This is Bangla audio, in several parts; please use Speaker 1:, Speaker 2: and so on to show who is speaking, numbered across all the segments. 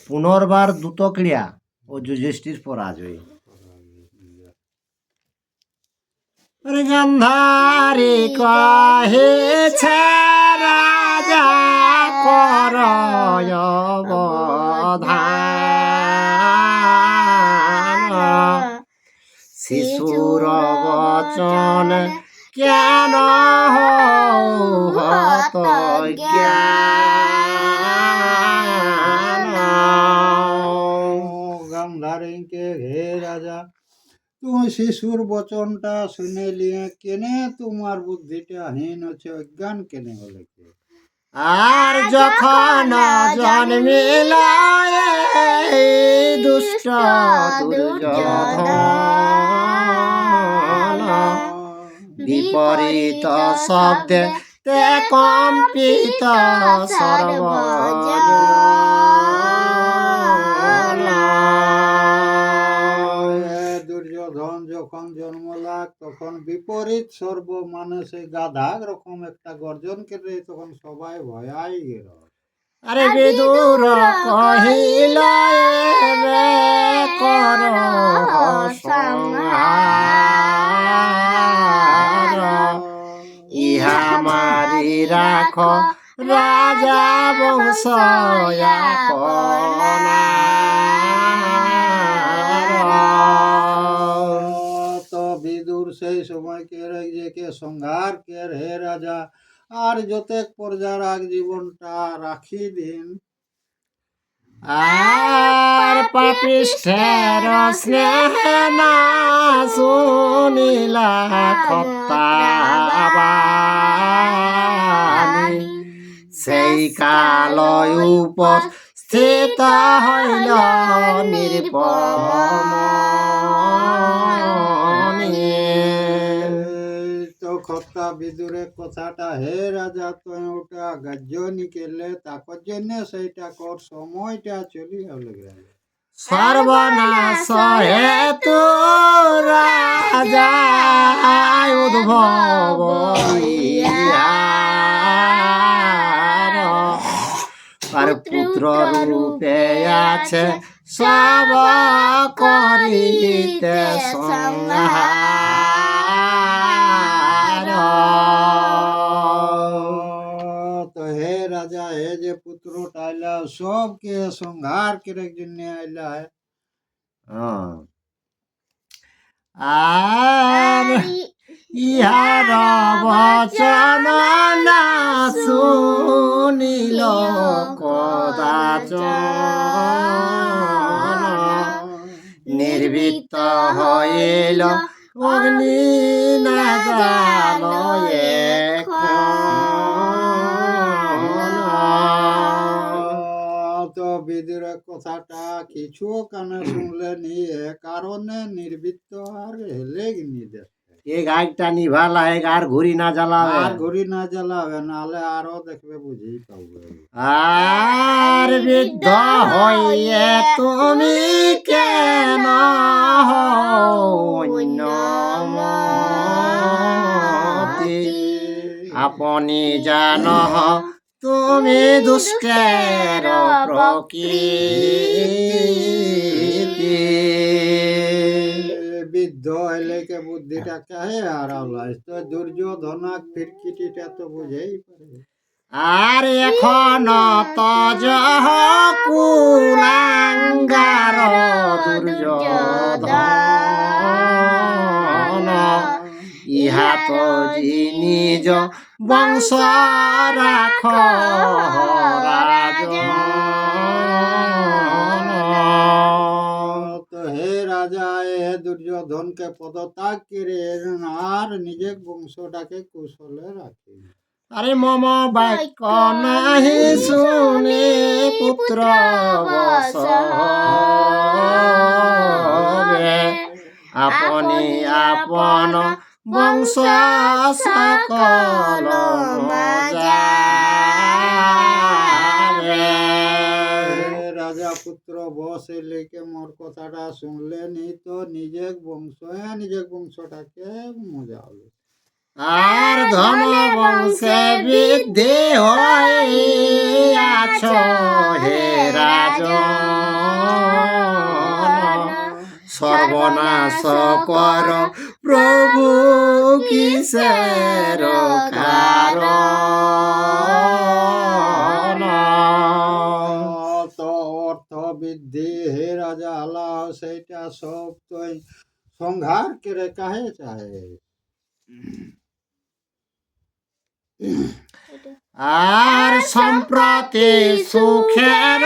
Speaker 1: পুনর্বার দ্রুত ক্রিয়া ও যুধিষ্ঠির পরাজয়। গান্ধারী কহেছে রাজা করয় অবধান, শিশুর বচন কেন হত জ্ঞান।
Speaker 2: গান্ধারীকে হে রাজা, তুমি শিশুর বচনটা শুনে লিয়ে কেনে তোমার বুদ্ধিটা হীন হচ্ছে, অজ্ঞান কেনে হলে?
Speaker 1: আর যখন জন্মিল দুষ্ট দুর্যোধন, বিপরীত শব্দে তে কম্পিত সর্বজন।
Speaker 2: দুর্যোধন যখন জন্মলাগ তখন বিপরীত সর্ব মানুষে গাধা রকম একটা গর্জন করে, তখন সবাই ভয়াই গেল।
Speaker 1: আরে বিদুর কহিল এবে কর সংহার, ইহা মারি রাখ রাজা বংশ আপনার।
Speaker 2: তো বিদুর সেই সময় কে সংহার কে হে রাজা, আর যতেক প্রজার আগ জীবনটা রাখি দিন।
Speaker 1: আর পাপিষ্ঠের স্নেহ না শুনিলা খত্তাবাণী, সেই কাল উপস্থিত হইল নিরুপমণি।
Speaker 2: তো খত্তা বিদুরের কথাটা হে রাজা তুই ওটা গাজ্য নিকেলে তাকর জন্য সেইটা কর, সময়টা চলি হলে
Speaker 1: সর্বনাশ হেতু রাজা উদ্ভব আর পুত্র রূপে আছে সব করিতে সংহার।
Speaker 2: তো হে রাজা, হে যে পুত্রটা আইলা সবকে সংহার করে জন্য আইলা।
Speaker 1: আর ইহার বচন না শুনিল কদাচন, নির্বৃত্ত হইল অগ্নি না জানয়ে।
Speaker 2: তো বিদুরের কথাটা কিছু কানে শুনলে নিয়ে কারণে নির্বৃত্ত আর হেলে নির্দেশ
Speaker 1: এই গাছটা নিভালা এক আর ঘুরি না জ্বালাবে,
Speaker 2: আর ঘুরি না জ্বালাবে, নাহলে আরো দেখবে বুঝেই পাবে।
Speaker 1: আর বৃদ্ধ হইয়ে তুমি কেন অন্যমতি, আপনি জানো তুমি দুষ্টের প্রকৃতি।
Speaker 2: বৃদ্ধ হইলে কে বুদ্ধিটা কাহে হারালাই, তো দুর্যোধনাক ফিরকিটিটা তো বুঝেই পারে।
Speaker 1: আর এখন তজ কুলাঙ্গার দুর্যোধন, ইহা তো নিজ বংশ রাখ রাজন।
Speaker 2: তো হে রাজা, এ দুর্যোধনকে পদত্যাগ করে আর নিজের বংশটাকে কুশলে রাখে।
Speaker 1: আরে মম বাক্য নাহি শুনে পুত্র বসবে, আপনি আপন বংশ সকল যাবে।
Speaker 2: রাজা পুত্র বসে লেকে মোর কথাটা শুনলে নি, তো নিজের বংশটাকে মজা হবে।
Speaker 1: আর ধন বংশে বৃদ্ধি হইয়াছ হে রাজন,
Speaker 3: সর্বনাশ কর প্রভু কিসের কারণ।
Speaker 2: তো অর্থ বৃদ্ধি হে রাজা আল্লাহ সেইটা সব তুই সংহার করে কাহে চাহে।
Speaker 3: আর সম্প্রতি সুখের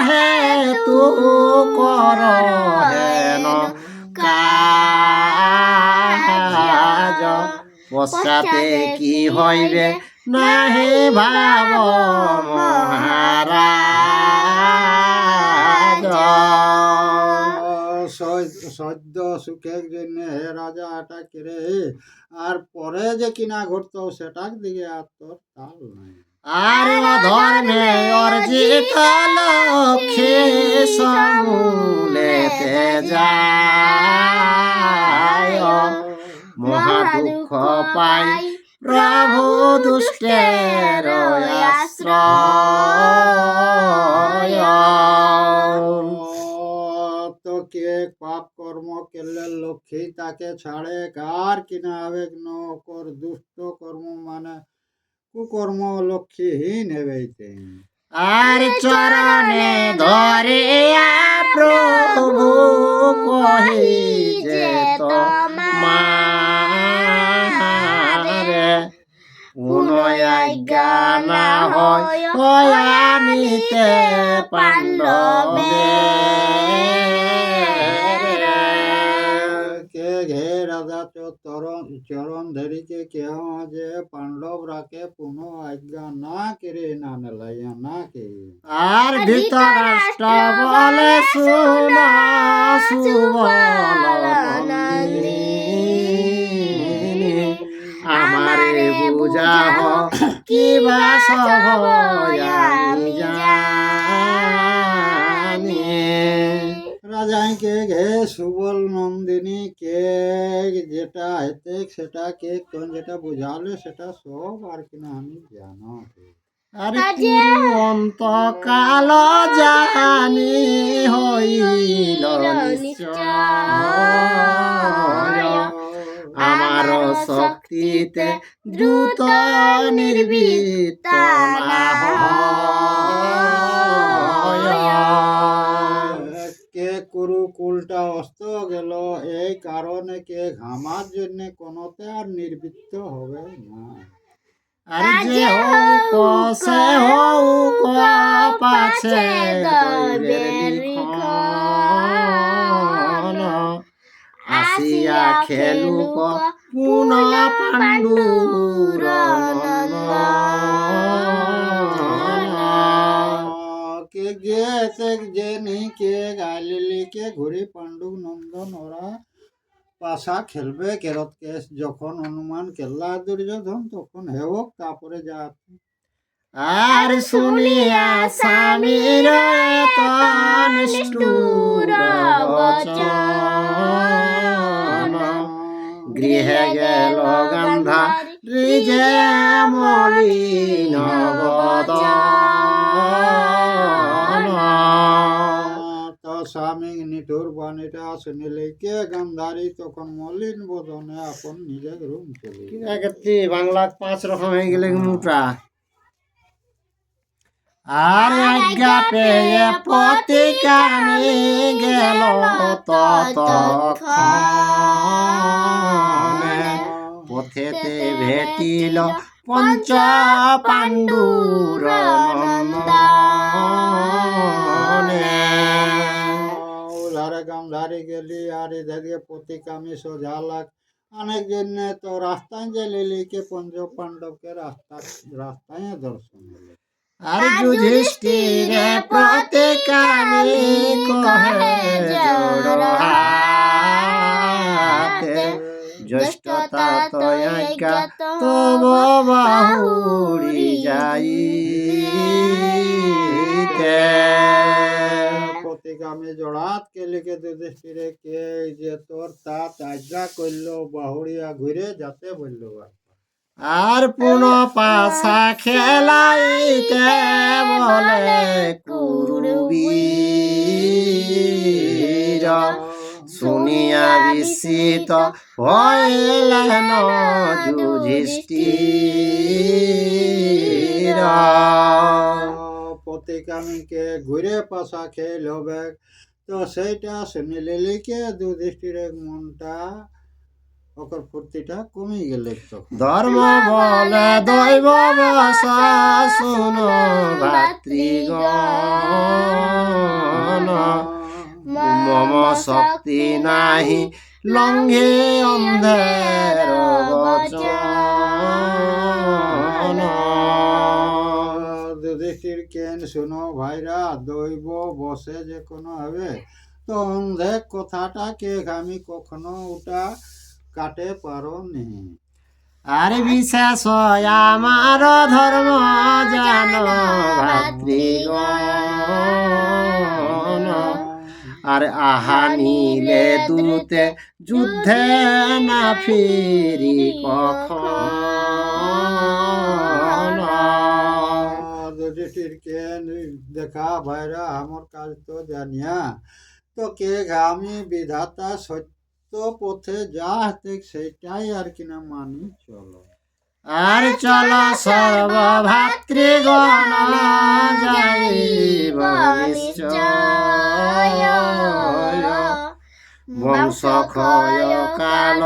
Speaker 3: হেতু কর হেন কাজ, পশ্চাতে কি হইবে নাহি ভাব মহারাজ।
Speaker 2: সদ্য সুখের জন্য হে রাজা এটা কিরে, আর পরে যে কিনা ঘটতো সেটার দিকে আর তোর তাল নাই।
Speaker 3: আর অধর্মে অর্জিত লক্ষ্মী সমূলেতে যায়, মহা দুঃখ পাই প্রভু দুষ্টের আশ্রয়।
Speaker 2: তো কে পাপ কর্ম করলে লক্ষ্মী তাকে ছাড়ে, কার কিনা আবেগ ন কর দুষ্ট কর্ম মানে কুকর্ম লক্ষ্মীহীন হেবেইতে।
Speaker 3: আর চরণে ধরিয়া প্রভু কহি যে তোমারে, পুনঃআজ্ঞা না হয় আনিতে পাণ্ডবে।
Speaker 2: কে ঘে রাজা চরণ ধরিকে কেহ যে পাণ্ডব রাখে পুনঃ আজ্ঞা না করে না নেলাইয়া না কে।
Speaker 3: আর ধৃতরাষ্ট্র বলে শুন সুবল নন্দিনী, আমারে বুঝাহ কি বা সভয়ামি জানি।
Speaker 2: রাজাই কে ঘে সুবল নন্দিনী কে যেটা হেতে সেটা কে কোন যেটা বুঝালে সেটা সব আর কিনা আমি জানো।
Speaker 3: আরে অন্তকাল জানি হইল নিশ্চয়, আমার শক্তিতে দ্রুত নির্বৃত্ত না হয়।
Speaker 2: কে কুরুকুলটা অস্ত গেল এই কারণে কে ঘামার জন্য কোনোতে আর নির্বৃত্ত হবে না।
Speaker 3: আরে যে হোক সে হোক পাছে দৈবের লিখন, আসিয়া খেলুক পুনঃ পাণ্ডুর নন্দন।
Speaker 2: কে গিয়েছে জেনি কে গাইলিলি কে ঘুরি পাণ্ডু নন্দন ওরা পাশা খেলবে কেরত কেস যখন অনুমান কেল্লা দুর্যোধন তখন হেওক তারপরে যা।
Speaker 3: আর শুনিয়া স্বামীর এত নিষ্ঠুর বচন, গৃহে গেল গান্ধারী যে মলিন বদন।
Speaker 2: তো স্বামী নিঠুর বাণীটা শুনিলে কে গান্ধারী তখন মলিন বদনে আপন নিজের রুম চলে।
Speaker 3: বাংলা 5 রকম হয়ে গেলে মোটা। আর আজ্ঞা পেয়ে প্রতিকামী গেল ততক্ষণে, পথেতে ভেটিল পঞ্চ পাণ্ডুর নন্দনে।
Speaker 2: উধারে গান্ধারী গেলি আর এদিকে প্রতিকামী সোজা লাগ অনেক জন্য তো রাস্তায় যে লিলিকে পঞ্চ পাণ্ডবকে রাস্তায় দর্শন হলো।
Speaker 3: আর যুধিষ্ঠিরে প্রতিকামী কহে জোড় হাতে, জ্যেষ্ঠতা তয় আজ্ঞা তব বাহুড়ি যাইতে।
Speaker 2: প্রতিকামী জড়াত কে লিখে যুধিষ্ঠিরে কে যে তোর তা আজ্ঞা করলো বাহুড়িয়া ঘুরে যাতে বললো।
Speaker 3: আর পুনঃ পাশা খেলাইতে বলে কুরুবীর, শুনি শুনিয়া বিস্মিত হইলেন যুধিষ্ঠির।
Speaker 2: প্রতিকামীকে ঘুরে পাশা খেল হবে, তো সেইটা শুনিলে লিখে যুধিষ্ঠিরের মনটা ওকর ফুর্তিটা কমে গেলে তখন
Speaker 3: ধর্ম বলে দৈব বসা শুনো ভাতৃগণ, মম শক্তি নাহি লঙ্ঘে অন্ধের বচন।
Speaker 2: যুধিষ্ঠির কেন শুনো ভাইরা, দৈব বসে যে কোনো হবে, তো অন্ধে কথাটাকে আমি কখনো ওটা কাটে পারো নি।
Speaker 3: আর বিশেষ আমার ধর্ম জানো ভাতৃগণ, আর আহা নিলে দূতে যুদ্ধে না ফিরি কখন।
Speaker 2: যুধিষ্ঠির কেন দেখা ভাইরা, আমার কাজ তো জানিয়া, তো কে আমি বিধাতা সত্য পথে যা হাতে সেটাই আর কিনা মানি চলো।
Speaker 3: আর চল সর্ব ভাতৃগণ যাইব নিশ্চয়, বংশ ক্ষয় কাল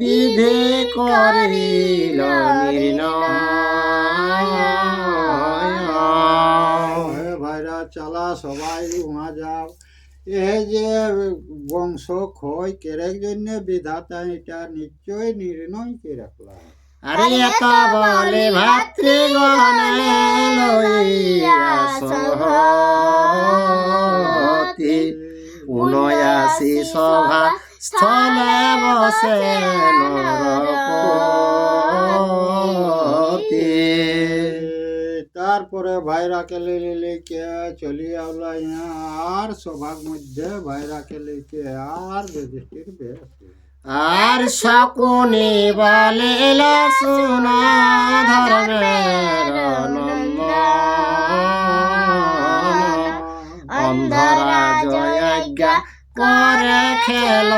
Speaker 3: বিধি করিল নির্ণয়।
Speaker 2: ভাইরা চালা সবাই উহা যাও, এই যে বংশ ক্ষয় কেরের জন্য বিধাতা এটা নিশ্চয় নির্ণয় করে রাখলাম।
Speaker 3: আরে এত বলে ভাতৃগণ লইয়া সংহতি, উনয়াসি সভা স্থলে বসে নরপতি।
Speaker 2: তারপরে ভাইরাকে লিখে চলি আওলা আর সভার মধ্যে ভাইরাকে লিখে আর যুধিষ্ঠির বেশ।
Speaker 3: আর শকুনি বলিল শুন ধর্মের নন্দন, অন্ধরা জয়াজ্ঞা করে খেল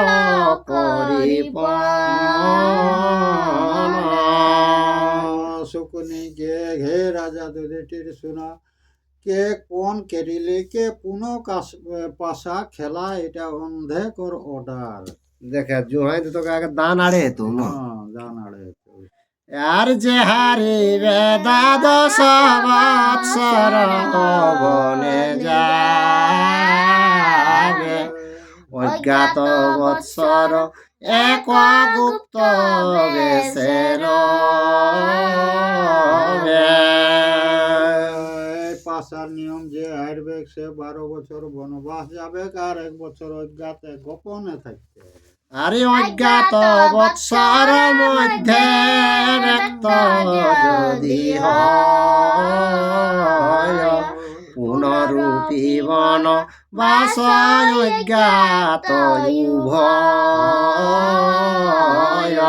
Speaker 3: করিপন।
Speaker 2: শকুনি গে হে রাজা যুধিষ্ঠির শুনা, কে কোন কেরিলে কে পুনঃ পাশা খেলা এটা অন্ধে কর অর্ডার।
Speaker 3: দেখে জুহাই তো তোকে আগে দান আড়ে তো না,
Speaker 2: জানাড়ে
Speaker 3: আর যে হারিবে দ্বাদশ বৎসর বনে যাবে, অজ্ঞাত বৎসর এক গুপ্ত বেশের
Speaker 2: পাশার নিয়ম যে হারবে সে 12 বছর বনবাস যাবে, আর 1 বছর অজ্ঞাতে গোপনে থাকতে হবে।
Speaker 3: আরে অজ্ঞাত বৎসর মধ্যে ব্যক্ত যদি হয়, পুনরূপী বন বাস অজ্ঞাত উভয়।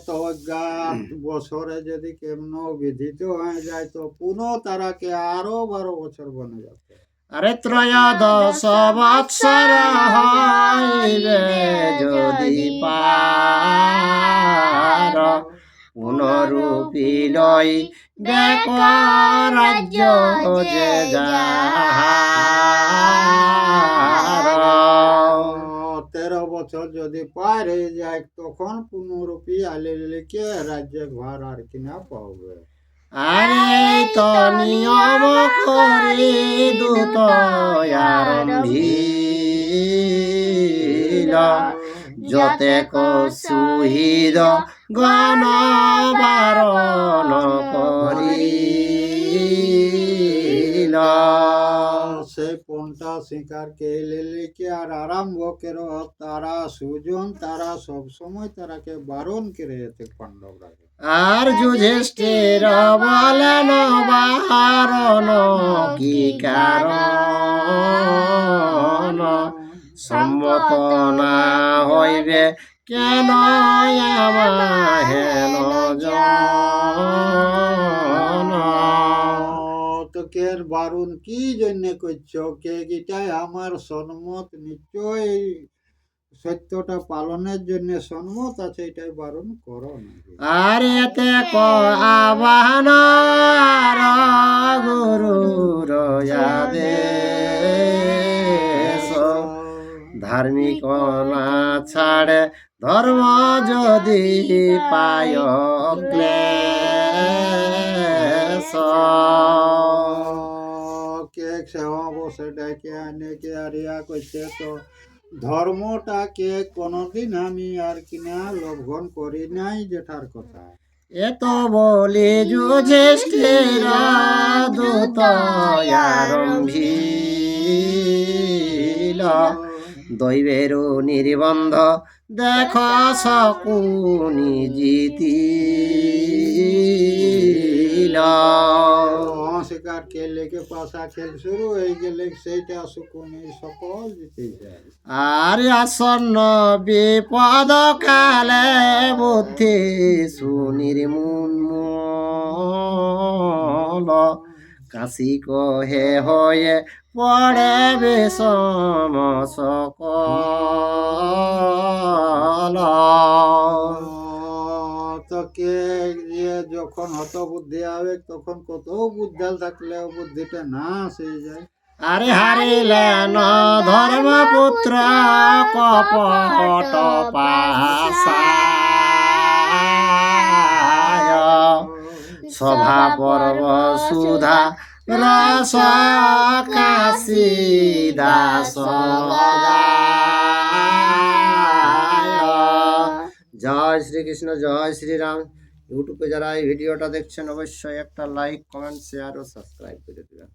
Speaker 2: তো অজ্ঞাত বছরে যদি কেমন বিধিত হয়ে যায়, তো পুনঃ তারাকে আরো 12 বছর বনে যাবে।
Speaker 3: আরে ত্রয়োদশ বৎসর হইবে যদি পার, পুনরূপী লই বেক রাজ্য যে যাহার।
Speaker 2: 13 বছর যদি পার হয়ে যায়, তখন পুনরূপী আলিকে রাজ্যে ঘর আর কিনা পাবে।
Speaker 3: আরে তো নিয়ম করি দূত আরম্ভিল, যতেক সুহৃদ গণ বারণ করিল।
Speaker 2: সেই পন্থা স্বীকার কেলে কি আর আরম্ভ করো, তারা সুজন তারা সব সময় তারাকে বারণ করে যেতে পাণ্ডবরা।
Speaker 3: আর যুধিষ্ঠির বলেন বারণ কি কারণ, সম্মত না হইবে কেন হেন জন।
Speaker 2: তোকে বারণ কি জন্য করছো, কে গিটাই আমার সম্মত নিশ্চয় সত্যটা পালনের জন্য সম্মত আছে, এটাই বারণ করো নাকি?
Speaker 3: আর এতে আহ্বান গুরুর আদেশ ধার্মিক না ছাড়ে ধর্ম যদি পায় ক্লেশ
Speaker 2: কে সেবা বসে ডেকে আনে কে আরিয়া করছে তো ধর্মটাকে কোনোদিন আমি আর কিনা লঙ্ঘন করি নাই, যেটার কথা।
Speaker 3: এত বলি যুধিষ্ঠির দূত আরম্ভিল দৈবের নির্বন্ধ দেখ শকুনি জিতিল
Speaker 2: শিকার কে লেগে পাশা খেল শুরু হয়ে গেলে সেইটা শকুনি সকল জিতে যায়।
Speaker 3: আর আসন্ন বিপদ কালে বুদ্ধি সুনির্মূল কাশি কহে হয়ে পড়ে বিষম সকল
Speaker 2: তো কে যে যখন হত বুদ্ধি হবে তখন কত বুদ্ধাল থাকলেও বুদ্ধিটা না আসে যায়।
Speaker 3: আরে হারিলেন ধর্মপুত্র কপট পাশায় সভা পর্ব সুধা রস কাশী দাস জয় শ্রীকৃষ্ণ, জয় শ্রীরাম। ইউটিউবে যারা এই ভিডিওটা দেখছেন অবশ্যই একটা লাইক, কমেন্ট, শেয়ার ও সাবস্ক্রাইব করে দেবেন।